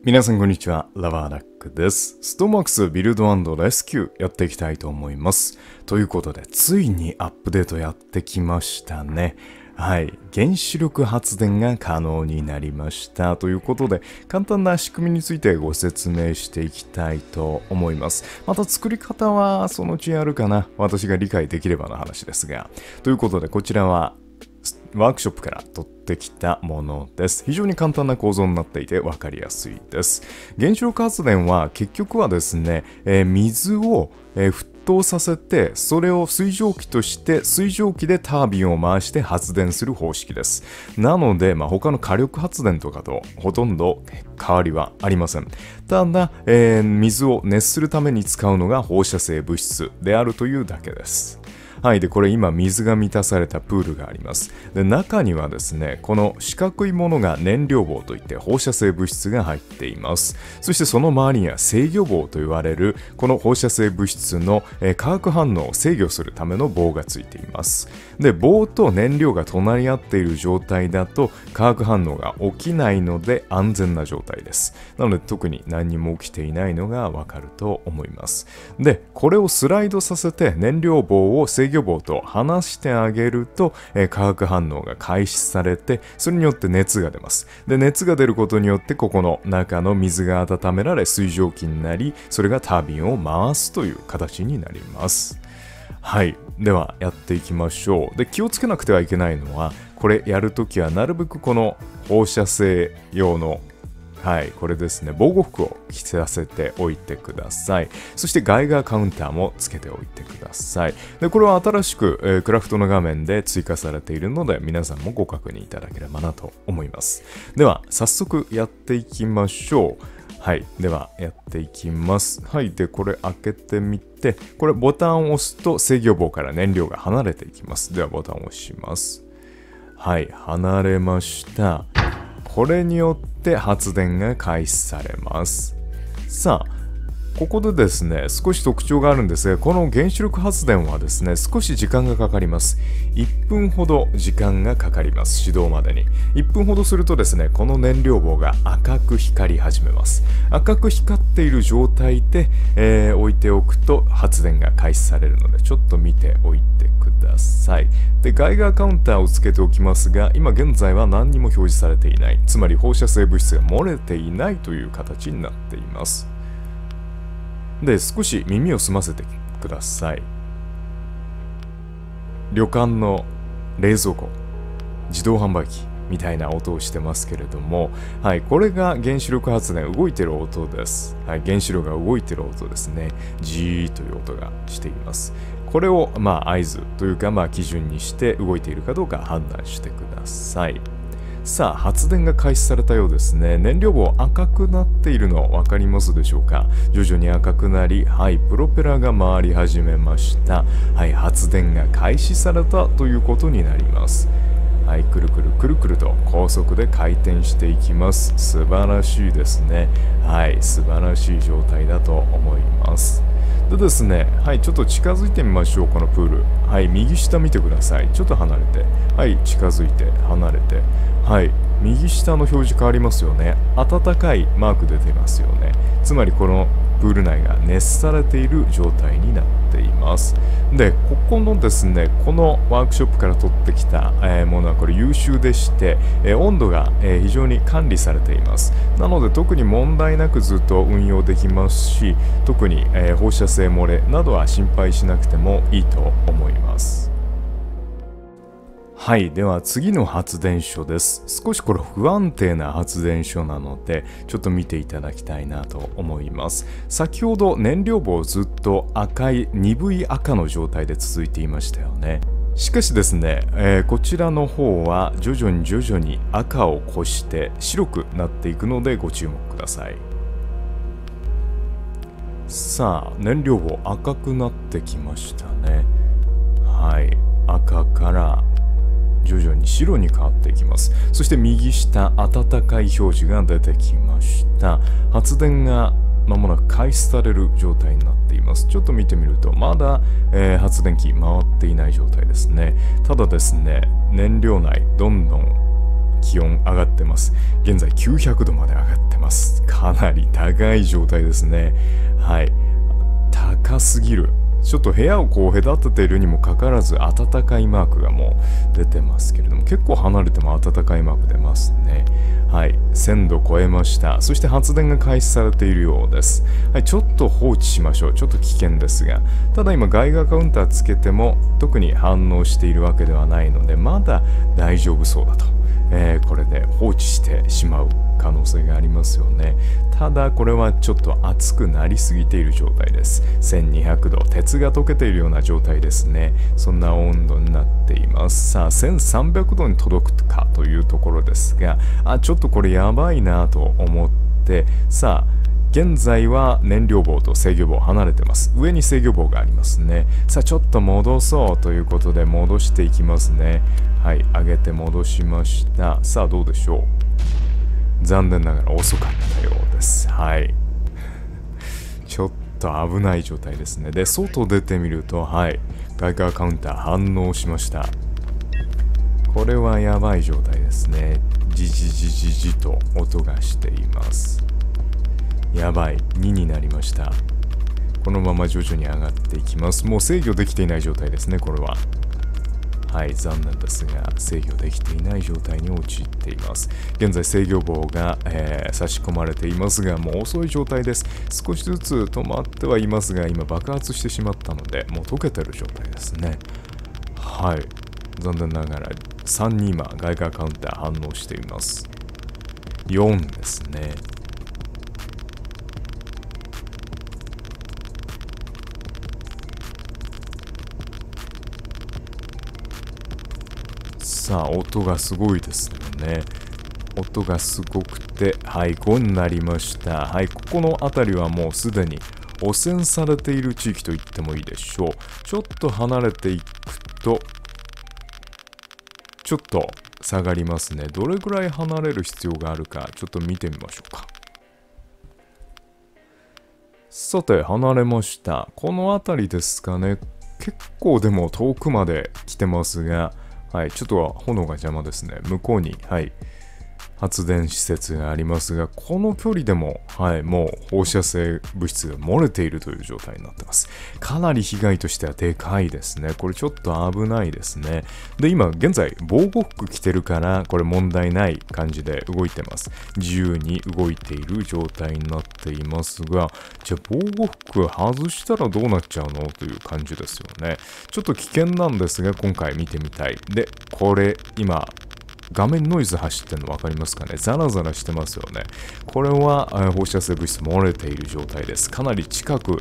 皆さんこんにちは、ラバーダックです。ストーマックスビルド&レスキューやっていきたいと思います。ということで、ついにアップデートやってきましたね。はい。原子力発電が可能になりました。ということで、簡単な仕組みについてご説明していきたいと思います。また作り方はそのうちあるかな。私が理解できればの話ですが。ということで、こちらはワークショップから取ってきたものです。非常に簡単な構造になっていて分かりやすいです。原子力発電は結局はですね、水を沸騰させて、それを水蒸気として水蒸気でタービンを回して発電する方式です。なので、他の火力発電とかとほとんど変わりはありません。ただ、水を熱するために使うのが放射性物質であるというだけです。はい。で、これ今水が満たされたプールがあります。で、中にはですね、この四角いものが燃料棒といって放射性物質が入っています。そしてその周りには制御棒と言われるこの放射性物質の化学反応を制御するための棒がついています。で、棒と燃料が隣り合っている状態だと化学反応が起きないので安全な状態です。なので特に何も起きていないのがわかると思います。で、これをスライドさせて燃料棒を制御棒と離してあげると、化学反応が開始されて、それによって熱が出ます。で、熱が出ることによってここの中の水が温められ水蒸気になり、それがタービンを回すという形になります。はい。ではやっていきましょう。で、気をつけなくてはいけないのは、これやるときはなるべくこの放射性用のこれですね、防護服を着させておいてください。そしてガイガーカウンターもつけておいてください。で、これは新しく、クラフトの画面で追加されているので、皆さんもご確認いただければなと思います。では、早速やっていきましょう。はい。では、やっていきます。はい。で、これ開けてみて、これボタンを押すと制御棒から燃料が離れていきます。では、ボタンを押します。はい。離れました。これによって発電が開始されます。さあ、ここでですね、少し特徴があるんですが、この原子力発電はですね、少し時間がかかります。1分ほど時間がかかります。始動までに。1分ほどするとですね、この燃料棒が赤く光り始めます。赤く光っている状態で、置いておくと発電が開始されるので、ちょっと見ておいてください。で、ガイガーカウンターをつけておきますが、今現在は何にも表示されていない。つまり放射性物質が漏れていないという形になっています。で、少し耳を澄ませてください。旅館の冷蔵庫、自動販売機みたいな音をしてますけれども、はい、これが原子力発電、動いてる音です。はい、原子炉が動いてる音ですね。ジーという音がしています。これを合図というか基準にして動いているかどうか判断してください。さあ、発電が開始されたようですね。燃料棒赤くなっているの分かりますでしょうか？徐々に赤くなり、はい、プロペラが回り始めました。はい、発電が開始されたということになります。はい、くるくるくるくると高速で回転していきます。素晴らしいですね。はい、素晴らしい状態だと思います。でですね、はい、ちょっと近づいてみましょう、このプール。はい、右下見てください。ちょっと離れて。はい、近づいて、離れて。はい、右下の表示変わりますよね。暖かいマーク出てますよね。つまりこのプール内が熱されている状態になっています。で、ここのですね、このワークショップから取ってきたものはこれ優秀でして、温度が非常に管理されています。なので特に問題なくずっと運用できますし、特に放射性漏れなどは心配しなくてもいいと思います。はい。では次の発電所です。少しこれ不安定な発電所なので、ちょっと見ていただきたいなと思います。先ほど燃料棒ずっと赤い、鈍い赤の状態で続いていましたよね。しかしですね、こちらの方は徐々に赤を越して白くなっていくのでご注目ください。さあ、燃料棒赤くなってきましたね。はい。赤から徐々に白に変わっていきます。そして右下、暖かい表示が出てきました。発電がまもなく開始される状態になっています。ちょっと見てみると、まだ、発電機回っていない状態ですね。ただですね、燃料内どんどん気温上がってます。現在900度まで上がってます。かかなり高い状態ですね。はい。高すぎる。ちょっと部屋をこう隔てているにもかかわらず暖かいマークがもう出てますけれども、結構離れても暖かいマーク出ますね。はい、1000度超えました。そして発電が開始されているようです。はい、ちょっと放置しましょう。ちょっと危険ですが、ただ今ガイガーカウンターつけても特に反応しているわけではないので、まだ大丈夫そうだと。これで放置してしまう可能性がありますよね。ただこれはちょっと熱くなりすぎている状態です。1200度、鉄が溶けているような状態ですね。そんな温度になっています。さあ1300度に届くかというところですが、ちょっとこれやばいなと思って、さあ現在は燃料棒と制御棒離れてます。上に制御棒がありますね。さあちょっと戻そうということで戻していきますね。はい、上げて戻しました。さあどうでしょう。残念ながら遅かったようです。はい。ちょっと危ない状態ですね。で、外出てみると、はい、ガイガーカウンター反応しました。これはやばい状態ですね。ジジジジジと音がしています。やばい、2になりました。このまま徐々に上がっていきます。もう制御できていない状態ですね、これは。はい、残念ですが制御できていない状態に陥っています。現在制御棒が、差し込まれていますが、もう遅い状態です。少しずつ止まってはいますが、今爆発してしまったので、もう溶けてる状態ですね。はい、残念ながら3に今ガイガーカウンター反応しています。4ですね。さあ音がすごいですよね。音がすごくて、はい、5になりました。はい、ここの辺りはもうすでに汚染されている地域と言ってもいいでしょう。ちょっと離れていくとちょっと下がりますね。どれぐらい離れる必要があるかちょっと見てみましょうか。さて離れました。この辺りですかね。結構でも遠くまで来てますが、はい、ちょっと炎が邪魔ですね。向こうに、はい、発電施設がありますが、この距離でも、はい、もう放射性物質が漏れているという状態になってます。かなり被害としてはでかいですね。これちょっと危ないですね。で、今現在防護服着てるから、これ問題ない感じで動いてます。自由に動いている状態になっていますが、じゃあ防護服外したらどうなっちゃうのという感じですよね。ちょっと危険なんですが、今回見てみたい。で、これ今、画面ノイズ走ってるの分かりますかね。ザラザラしてますよね。これは放射性物質漏れている状態です。かなり近く、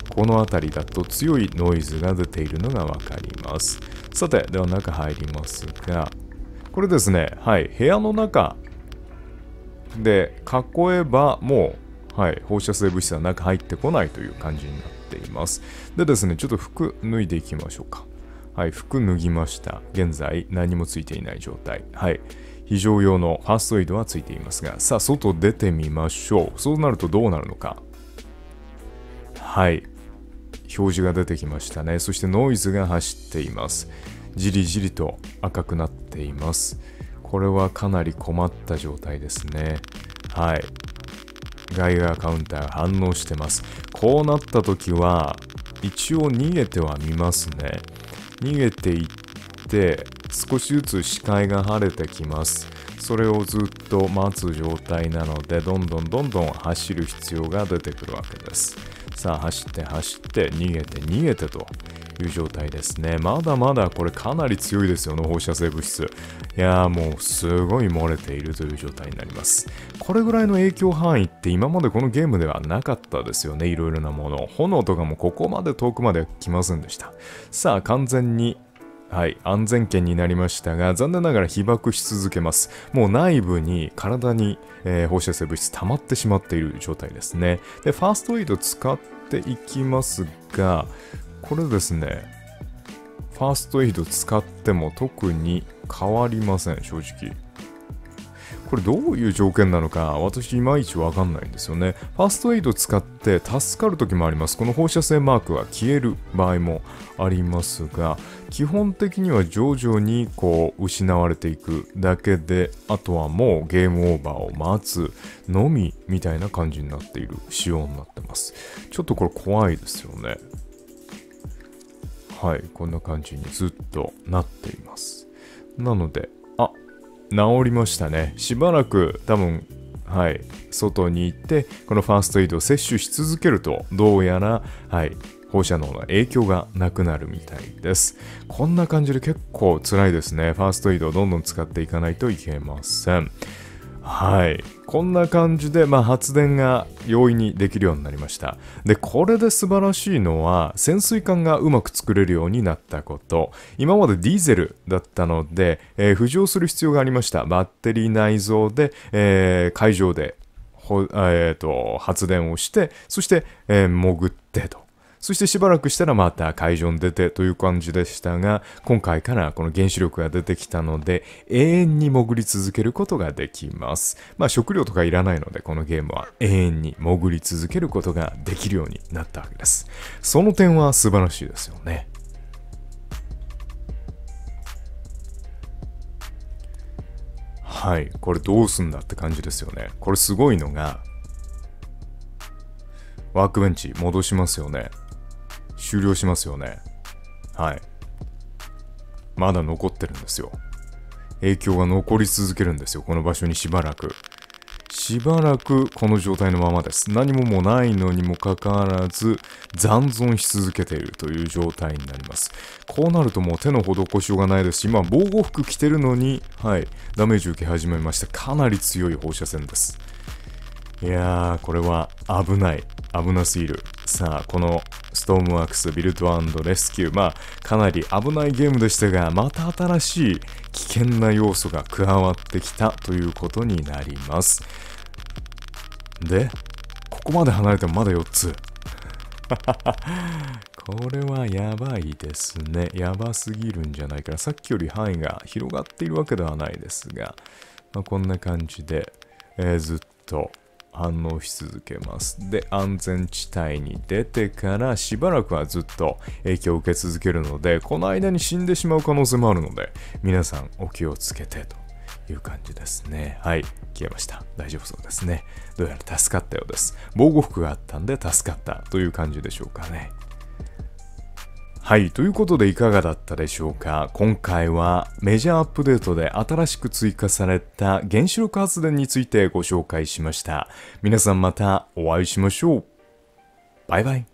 この辺りだと強いノイズが出ているのが分かります。さて、では中入りますが、これですね、はい、部屋の中で囲えばもう、はい、放射性物質は中入ってこないという感じになっています。でですね、ちょっと服脱いでいきましょうか。はい、服脱ぎました。現在何もついていない状態。はい。非常用のファーストエイドはついていますが、さあ、外出てみましょう。そうなるとどうなるのか。はい。表示が出てきましたね。そしてノイズが走っています。じりじりと赤くなっています。これはかなり困った状態ですね。はい。ガイガーカウンターが反応してます。こうなった時は、一応逃げてはみますね。逃げていって少しずつ視界が晴れてきます。それをずっと待つ状態なのでどんどん走る必要が出てくるわけです。さあ走って逃げてという状態ですね。まだまだこれかなり強いですよね、放射性物質。いやーもうすごい漏れているという状態になります。これぐらいの影響範囲って今までこのゲームではなかったですよね。いろいろなもの。炎とかもここまで遠くまで来ませんでした。さあ完全にはい、安全圏になりましたが、残念ながら被爆し続けます。もう内部に体に、放射性物質溜まってしまっている状態ですね。で、ファーストエイド使っていきますが、これですね、ファーストエイド使っても特に変わりません、正直。これどういう条件なのか私いまいちわかんないんですよね。ファーストエイド使って助かる時もあります。この放射線マークが消える場合もありますが、基本的には徐々にこう失われていくだけで、あとはもうゲームオーバーを待つのみみたいな感じになっている仕様になってます。ちょっとこれ怖いですよね。はい、こんな感じにずっとなっています。なので、治りましたね。しばらく多分、はい、外に行って、このファーストエイドを摂取し続けると、どうやら、はい、放射能の影響がなくなるみたいです。こんな感じで結構辛いですね。ファーストエイドをどんどん使っていかないといけません。はい。こんな感じで、発電が容易にできるようになりました。で、これで素晴らしいのは、潜水艦がうまく作れるようになったこと。今までディーゼルだったので、浮上する必要がありました。バッテリー内蔵で、海上で、発電をして、そして、潜ってと。そしてしばらくしたらまた海上に出てという感じでしたが、今回からこの原子力が出てきたので、永遠に潜り続けることができます。食料とかいらないので、このゲームは永遠に潜り続けることができるようになったわけです。その点は素晴らしいですよね。はい、これどうすんだって感じですよね。これすごいのが、ワークベンチ戻しますよね。終了しますよね。はい。まだ残ってるんですよ。影響が残り続けるんですよ。この場所にしばらく。しばらくこの状態のままです。何ももうないのにもかかわらず残存し続けているという状態になります。こうなるともう手の施しようがないですし、今防護服着てるのに、はい、ダメージ受け始めました。かなり強い放射線です。いやー、これは危ない。危なすぎる。さあ、このストームワークスビルド&レスキュー。かなり危ないゲームでしたが、また新しい危険な要素が加わってきたということになります。で、ここまで離れてもまだ4つ。これはやばいですね。やばすぎるんじゃないかな。さっきより範囲が広がっているわけではないですが、こんな感じで、ずっと反応し続けます。で、安全地帯に出てからしばらくはずっと影響を受け続けるので、この間に死んでしまう可能性もあるので、皆さんお気をつけてという感じですね。はい、消えました。大丈夫そうですね。どうやら助かったようです。防護服があったんで助かったという感じでしょうかね。はい。ということでいかがだったでしょうか。今回はメジャーアップデートで新しく追加された原子力発電についてご紹介しました。皆さんまたお会いしましょう。バイバイ。